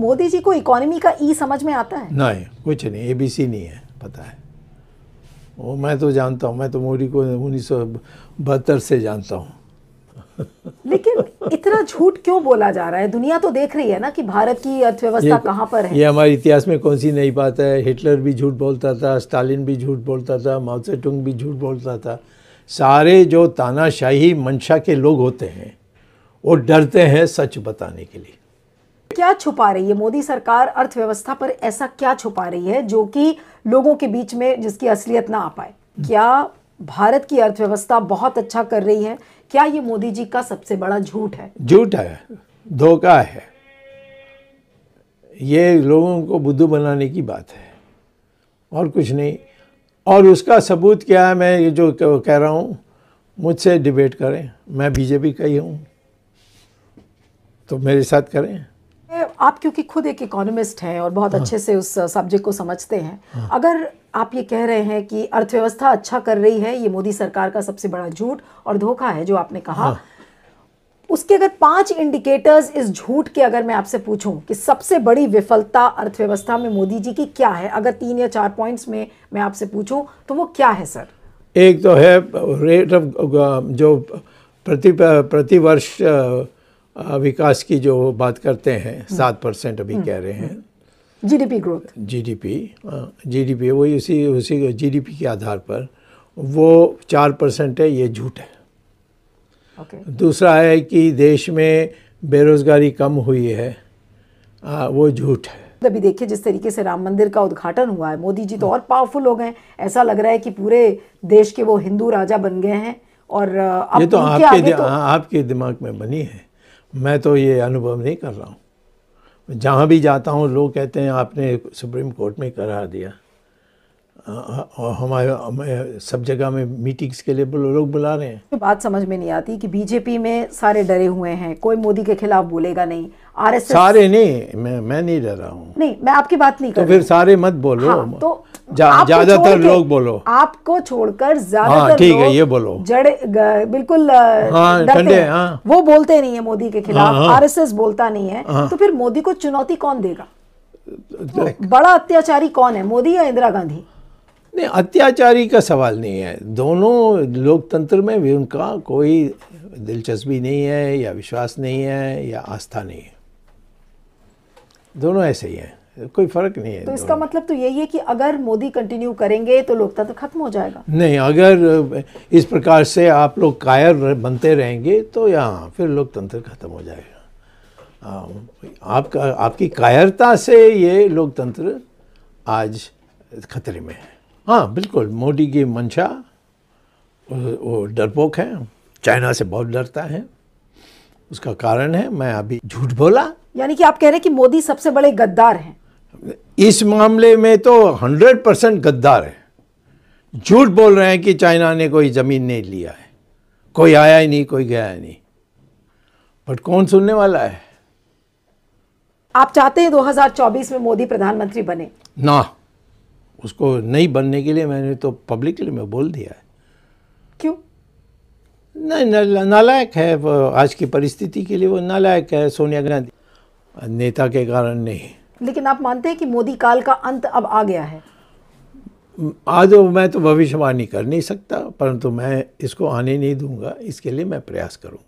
मोदी जी को इकोनॉमी का ई समझ में आता है? नहीं, कुछ नहीं, ABC नहीं है, पता है वो। मैं तो जानता हूँ, मैं तो मोदी को 1972 से जानता हूँ। लेकिन इतना झूठ क्यों बोला जा रहा है? दुनिया तो देख रही है ना कि भारत की अर्थव्यवस्था कहाँ पर है। ये हमारे इतिहास में कौन सी नई बात है? हिटलर भी झूठ बोलता था, स्टालिन भी झूठ बोलता था, माओ से तुंग भी झूठ बोलता था। सारे जो तानाशाही मंशा के लोग होते हैं वो डरते हैं सच बताने के लिए। क्या छुपा रही है मोदी सरकार अर्थव्यवस्था पर? ऐसा क्या छुपा रही है जो कि लोगों के बीच में जिसकी असलियत ना आ पाए? क्या भारत की अर्थव्यवस्था बहुत अच्छा कर रही है? क्या ये मोदी जी का सबसे बड़ा झूठ है? झूठ है, धोखा है, ये लोगों को बुद्धू बनाने की बात है और कुछ नहीं। और उसका सबूत क्या है? मैं ये जो कह रहा हूँ, मुझसे डिबेट करें, मैं बीजेपी का ही हूँ, तो मेरे साथ करें। आप क्योंकि खुद एक इकोनॉमिस्ट हैं और बहुत अच्छे से उस सब्जेक्ट को समझते हैं, अगर आप ये कह रहे हैं कि अर्थव्यवस्था अच्छा कर रही है, ये मोदी सरकार का सबसे बड़ा झूठ और धोखा है जो आपने कहा, उसके अगर 5 इंडिकेटर्स इस झूठ के अगर मैं आपसे पूछूं कि सबसे बड़ी विफलता अर्थव्यवस्था में मोदी जी की क्या है, अगर 3 या 4 पॉइंट्स में मैं आपसे पूछूं तो वो क्या है सर? एक तो है रेट ऑफ जो प्रतिवर्ष विकास की जो बात करते हैं, 7% अभी कह रहे हैं। जीडीपी ग्रोथ, जीडीपी वही उसी जीडीपी के आधार पर वो 4% है, ये झूठ है। दूसरा है कि देश में बेरोजगारी कम हुई है, वो झूठ है। अभी देखिए जिस तरीके से राम मंदिर का उद्घाटन हुआ है, मोदी जी तो और पावरफुल हो गए, ऐसा लग रहा है कि पूरे देश के वो हिंदू राजा बन गए हैं। और अब ये तो आपके दिमाग में बनी है, मैं तो ये अनुभव नहीं कर रहा हूँ। जहाँ भी जाता हूँ लोग कहते हैं आपने सुप्रीम कोर्ट में करा दिया, और हमारे सब जगह में मीटिंग्स के लिए लोग बुला रहे हैं। बात समझ में नहीं आती कि बीजेपी में सारे डरे हुए हैं, कोई मोदी के खिलाफ बोलेगा नहीं। आरएसएस सारे नहीं, मैं नहीं डर रहा हूँ। नहीं, मैं आपकी बात नहीं कर रही। तो फिर सारे मत बोलो। हाँ, तो ज्यादातर लोग बोलो। आपको छोड़कर ज्यादातर लोग, ठीक है, ये बोलो, बिल्कुल ठंडे, वो बोलते नहीं है मोदी के खिलाफ। आरएसएस बोलता नहीं है, तो फिर मोदी को चुनौती कौन देगा? बड़ा अत्याचारी कौन है, मोदी या इंदिरा गांधी? नहीं, अत्याचारी का सवाल नहीं है। दोनों लोकतंत्र में भी उनका कोई दिलचस्पी नहीं है या विश्वास नहीं है या आस्था नहीं है, दोनों ऐसे ही हैं, कोई फर्क नहीं है। तो इसका मतलब तो यही है कि अगर मोदी कंटिन्यू करेंगे तो लोकतंत्र खत्म हो जाएगा? नहीं, अगर इस प्रकार से आप लोग कायर बनते रहेंगे तो यहाँ फिर लोकतंत्र खत्म हो जाएगा। आपकी कायरता से ये लोकतंत्र आज खतरे में है। हाँ बिल्कुल, मोदी की मंशा, वो डरपोक है, चाइना से बहुत डरता है, उसका कारण है मैं अभी झूठ बोला। यानी कि आप कह रहे हैं कि मोदी सबसे बड़े गद्दार हैं? इस मामले में तो 100% गद्दार है। झूठ बोल रहे हैं कि चाइना ने कोई जमीन नहीं लिया है, कोई आया ही नहीं, कोई गया ही नहीं, बट कौन सुनने वाला है? आप चाहते हैं 2024 में मोदी प्रधानमंत्री बने? ना, उसको नहीं बनने के लिए मैंने तो पब्लिकली में बोल दिया है। क्यों? नहीं, नालायक है वो, आज की परिस्थिति के लिए वो नालायक है। सोनिया गांधी नेता के कारण नहीं। लेकिन आप मानते हैं कि मोदी काल का अंत अब आ गया है? आज मैं तो भविष्यवाणी कर नहीं सकता, परंतु मैं इसको आने नहीं दूंगा, इसके लिए मैं प्रयास करूंगा।